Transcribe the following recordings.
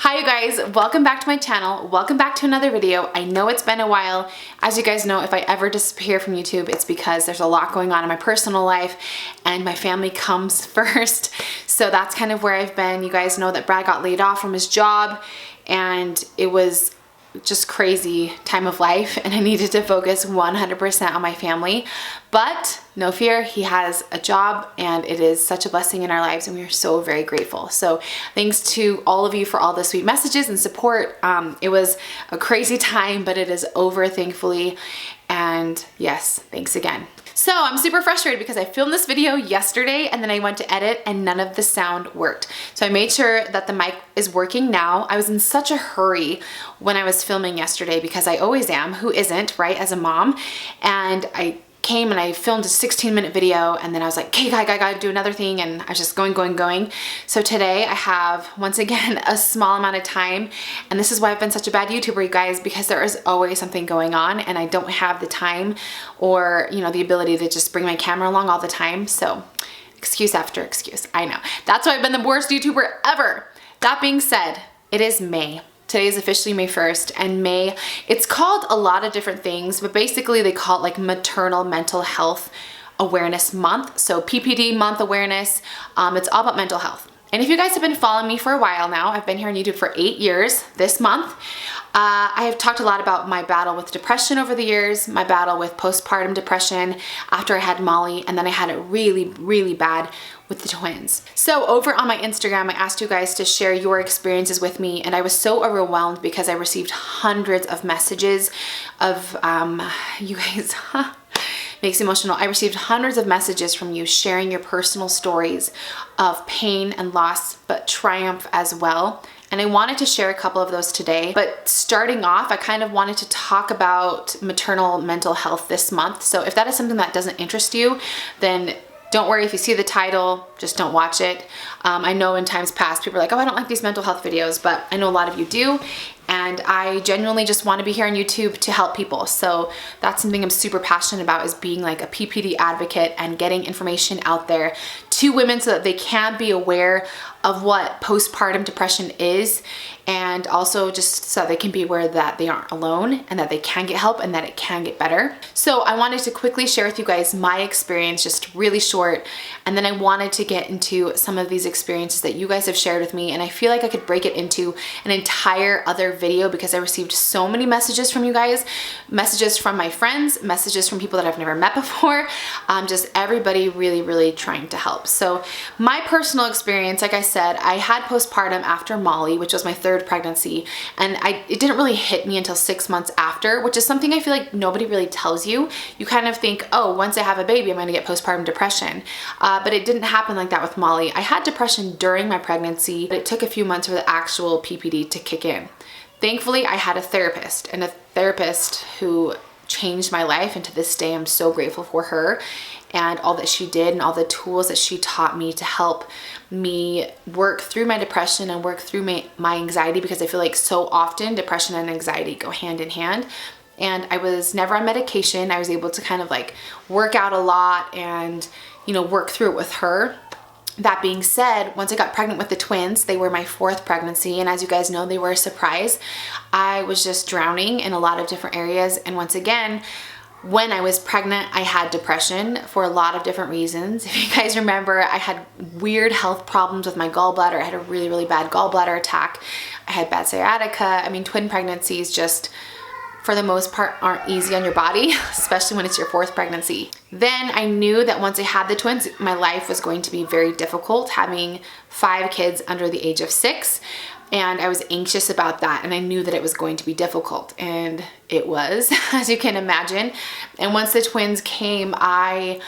Hi you guys, welcome back to my channel. Welcome back to another video. I know it's been a while. As you guys know, if I ever disappear from YouTube, it's because there's a lot going on in my personal life and my family comes first. So that's kind of where I've been. You guys know that Brad got laid off from his job and it was just crazy time of life and I needed to focus 100% on my family. But no fear, he has a job and it is such a blessing in our lives and we are so very grateful. So thanks to all of you for all the sweet messages and support. It was a crazy time, but it is over thankfully. And yes, thanks again. So I'm super frustrated because I filmed this video yesterday and then I went to edit and none of the sound worked. So I made sure that the mic is working now. I was in such a hurry when I was filming yesterday because I always am, who isn't, right, as a mom. And I came and I filmed a 16-minute video and then I was like, okay, I gotta do another thing, and I was just going. So today I have, once again, a small amount of time, and this is why I've been such a bad YouTuber, you guys, because there is always something going on and I don't have the time or, you know, the ability to just bring my camera along all the time. So excuse after excuse, I know. That's why I've been the worst YouTuber ever. That being said, it is May. Today is officially May 1st, and May, it's called a lot of different things, but basically they call it like Maternal Mental Health Awareness Month. So PPD month awareness, it's all about mental health. And if you guys have been following me for a while now, I've been here on YouTube for 8 years this month. I have talked a lot about my battle with depression over the years, my battle with postpartum depression after I had Molly, and then I had it really bad with the twins. So over on my Instagram, I asked you guys to share your experiences with me, and I was so overwhelmed because I received hundreds of messages of you guys, makes me emotional. I received hundreds of messages from you sharing your personal stories of pain and loss, but triumph as well. And I wanted to share a couple of those today. But starting off, I kind of wanted to talk about maternal mental health this month. So if that is something that doesn't interest you, then don't worry if you see the title, just don't watch it. I know in times past, people are like, oh, I don't like these mental health videos, but I know a lot of you do. And I genuinely just want to be here on YouTube to help people. So that's something I'm super passionate about, is being like a PPD advocate and getting information out there to women so that they can be aware of what postpartum depression is, and also just so they can be aware that they aren't alone and that they can get help and that it can get better. So I wanted to quickly share with you guys my experience, just really short, and then I wanted to get into some of these experiences that you guys have shared with me, and I feel like I could break it into an entire other video because I received so many messages from you guys, messages from my friends, messages from people that I've never met before, just everybody really trying to help. So my personal experience, like I said, I had postpartum after Molly, which was my third pregnancy, and it didn't really hit me until 6 months after, which is something I feel like nobody really tells you. You kind of think, oh, once I have a baby, I'm gonna get postpartum depression. But it didn't happen like that with Molly. I had depression during my pregnancy, but it took a few months for the actual PPD to kick in. Thankfully, I had a therapist, and a therapist who changed my life, and to this day I'm so grateful for her and all that she did and all the tools that she taught me to help me work through my depression and work through my anxiety, because I feel like so often depression and anxiety go hand in hand. And I was never on medication. I was able to kind of like work out a lot and, you know, work through it with her. That being said, once I got pregnant with the twins, they were my fourth pregnancy, and as you guys know, they were a surprise. I was just drowning in a lot of different areas, and once again, when I was pregnant, I had depression for a lot of different reasons. If you guys remember, I had weird health problems with my gallbladder. I had a really bad gallbladder attack. I had bad sciatica. I mean, twin pregnancies just, for the most part, aren't easy on your body, especially when it's your fourth pregnancy. Then I knew that once I had the twins, my life was going to be very difficult, having 5 kids under the age of 6. And I was anxious about that, and I knew that it was going to be difficult, and it was, as you can imagine. And once the twins came, I'm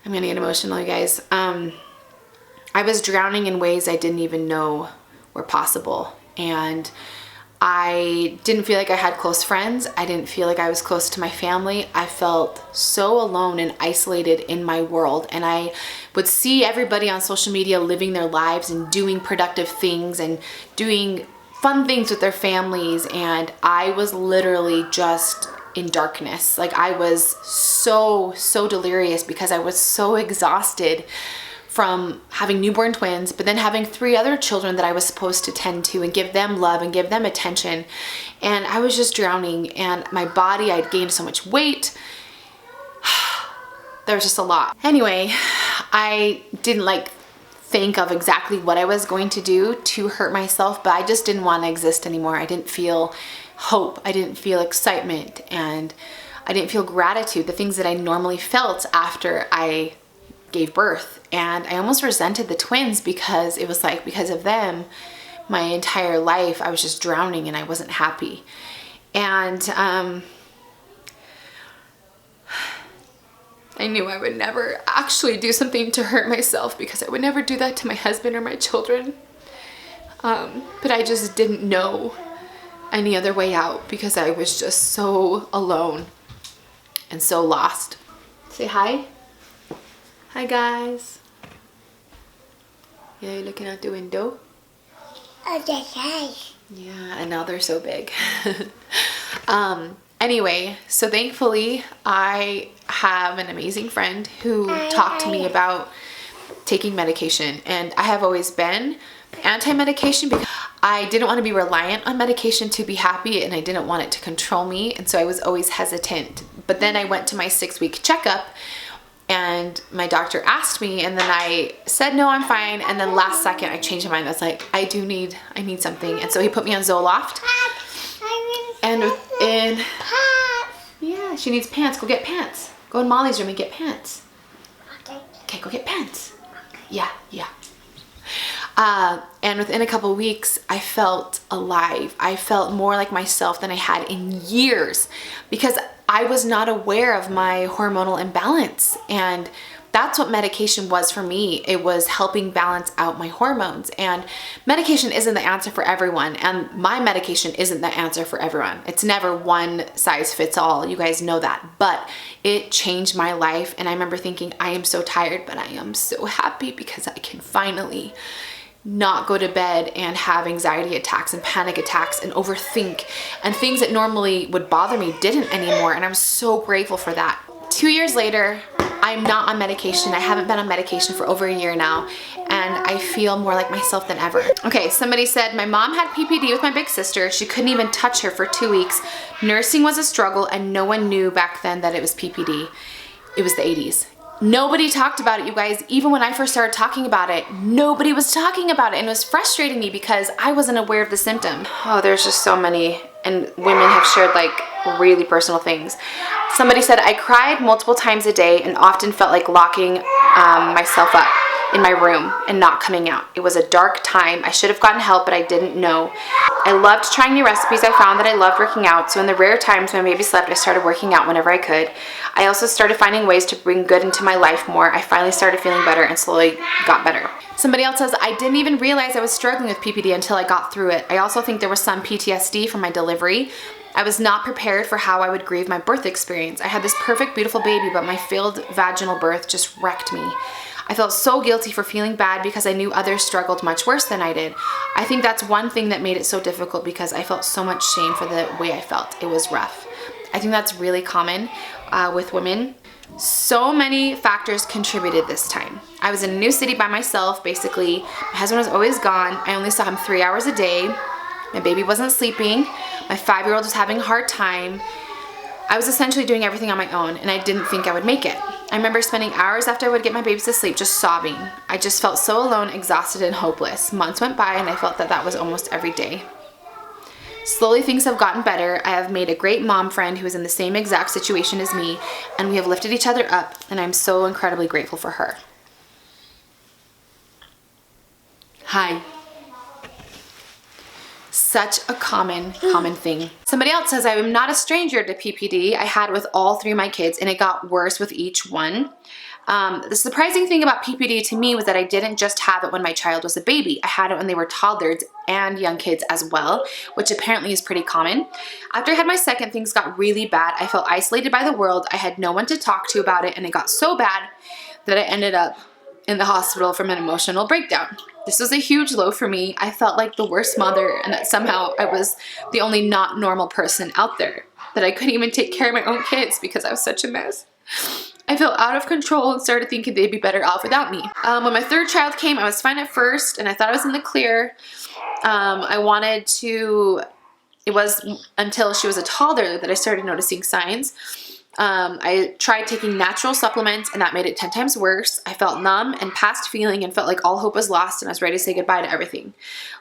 gonna get emotional, you guys. I was drowning in ways I didn't even know were possible, and I didn't feel like I had close friends. I didn't feel like I was close to my family. I felt so alone and isolated in my world. And I would see everybody on social media living their lives and doing productive things and doing fun things with their families. And I was literally just in darkness. Like, I was so delirious because I was so exhausted from having newborn twins, but then having 3 other children that I was supposed to tend to and give them love and give them attention. And I was just drowning, and my body, I'd gained so much weight. There was just a lot. Anyway, I didn't like think of exactly what I was going to do to hurt myself, but I just didn't want to exist anymore. I didn't feel hope. I didn't feel excitement, and I didn't feel gratitude, the things that I normally felt after I gave birth. And I almost resented the twins because it was like, because of them, my entire life I was just drowning and I wasn't happy. And I knew I would never actually do something to hurt myself because I would never do that to my husband or my children. But I just didn't know any other way out because I was just so alone and so lost. Say hi. Hi guys. Yeah, you're looking out the window? Oh, that's nice. Yeah, and now they're so big. Anyway, so thankfully I have an amazing friend who talked to me about taking medication, and I have always been anti-medication because I didn't want to be reliant on medication to be happy, and I didn't want it to control me, and so I was always hesitant. But then I went to my 6-week checkup, and my doctor asked me, and then I said no, I'm fine, and then last second I changed my mind. I was like, I need something, and so he put me on Zoloft. And yeah, she needs pants. Go get pants. Go in Molly's room and get pants. Okay, go get pants. Yeah. And within a couple of weeks, I felt alive. I felt more like myself than I had in years because I was not aware of my hormonal imbalance. And that's what medication was for me. It was helping balance out my hormones. And medication isn't the answer for everyone. And my medication isn't the answer for everyone. It's never one size fits all. You guys know that. But it changed my life. And I remember thinking, I am so tired, but I am so happy because I can finally not go to bed and have anxiety attacks and panic attacks and overthink, and things that normally would bother me didn't anymore. And I'm so grateful for that. 2 years later, I'm not on medication. I haven't been on medication for over a year now, and I feel more like myself than ever. Okay, somebody said, my mom had PPD with my big sister. She couldn't even touch her for 2 weeks. Nursing was a struggle, and no one knew back then that it was PPD. It was the 80s. Nobody talked about it, you guys. Even when I first started talking about it, nobody was talking about it, and it was frustrating me because I wasn't aware of the symptom. Oh, there's just so many, and women have shared like really personal things. Somebody said, I cried multiple times a day and often felt like locking myself up in my room and not coming out. It was a dark time. I should have gotten help, but I didn't know. I loved trying new recipes. I found that I loved working out. So in the rare times my baby slept, I started working out whenever I could. I also started finding ways to bring good into my life more. I finally started feeling better and slowly got better. Somebody else says, I didn't even realize I was struggling with PPD until I got through it. I also think there was some PTSD from my delivery. I was not prepared for how I would grieve my birth experience. I had this perfect, beautiful baby, but my failed vaginal birth just wrecked me. I felt so guilty for feeling bad because I knew others struggled much worse than I did. I think that's one thing that made it so difficult because I felt so much shame for the way I felt. It was rough. I think that's really common with women. So many factors contributed this time. I was in a new city by myself, basically. My husband was always gone. I only saw him 3 hours a day. My baby wasn't sleeping. My 5-year-old was having a hard time. I was essentially doing everything on my own, and I didn't think I would make it. I remember spending hours after I would get my babies to sleep just sobbing. I just felt so alone, exhausted, and hopeless. Months went by, and I felt that that was almost every day. Slowly things have gotten better. I have made a great mom friend who is in the same exact situation as me, and we have lifted each other up, and I'm so incredibly grateful for her. Hi. Such a common thing. Somebody else says, I am not a stranger to PPD. I had it with all 3 of my kids, and it got worse with each one. The surprising thing about PPD to me was that I didn't just have it when my child was a baby. I had it when they were toddlers and young kids as well, which apparently is pretty common. After I had my second, things got really bad. I felt isolated by the world. I had no one to talk to about it, and it got so bad that I ended up in the hospital from an emotional breakdown. This was a huge low for me. I felt like the worst mother, and that somehow I was the only not normal person out there, that I couldn't even take care of my own kids because I was such a mess. I felt out of control and started thinking they'd be better off without me. When my third child came, I was fine at first and I thought I was in the clear. It was until she was a toddler that I started noticing signs. I tried taking natural supplements and that made it 10 times worse. I felt numb and past feeling and felt like all hope was lost and I was ready to say goodbye to everything.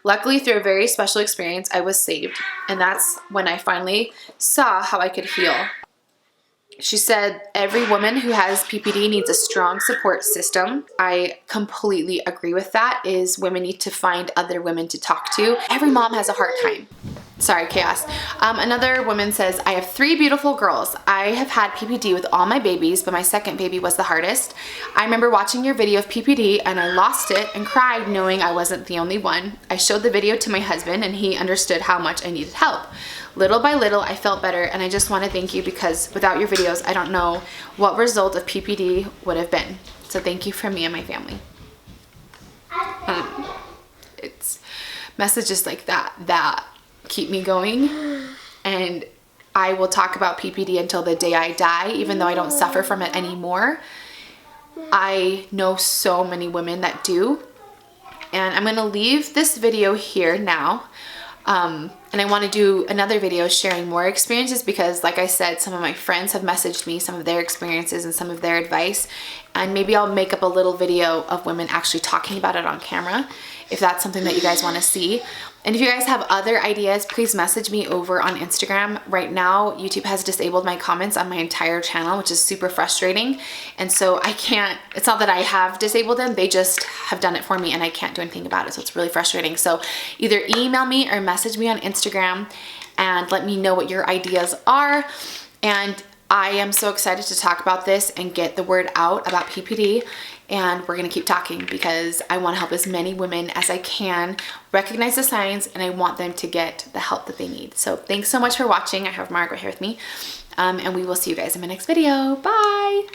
Luckily, through a very special experience, I was saved. And that's when I finally saw how I could heal. She said every woman who has PPD needs a strong support system. I completely agree with that, is women need to find other women to talk to. Every mom has a hard time. Sorry, chaos. Another woman says, I have 3 beautiful girls. I have had PPD with all my babies, but my second baby was the hardest. I remember watching your video of PPD and I lost it and cried knowing I wasn't the only one. I showed the video to my husband and he understood how much I needed help. Little by little, I felt better and I just want to thank you because without your videos, I don't know what result of PPD would have been. So thank you from me and my family. It's messages like that keep me going, and I will talk about PPD until the day I die, even though I don't suffer from it anymore. I know so many women that do, and I'm gonna leave this video here now. And I want to do another video sharing more experiences because, like I said, some of my friends have messaged me some of their experiences and some of their advice, and maybe I'll make up a little video of women actually talking about it on camera if that's something that you guys want to see. And if you guys have other ideas, please message me over on Instagram. Right now, YouTube has disabled my comments on my entire channel, which is super frustrating. And so I can't, it's not that I have disabled them, they just have done it for me and I can't do anything about it. So it's really frustrating. So either email me or message me on Instagram and let me know what your ideas are. And I am so excited to talk about this and get the word out about PPD. And we're gonna keep talking because I wanna help as many women as I can recognize the signs, and I want them to get the help that they need. So thanks so much for watching. I have Margaret here with me, and we will see you guys in my next video. Bye.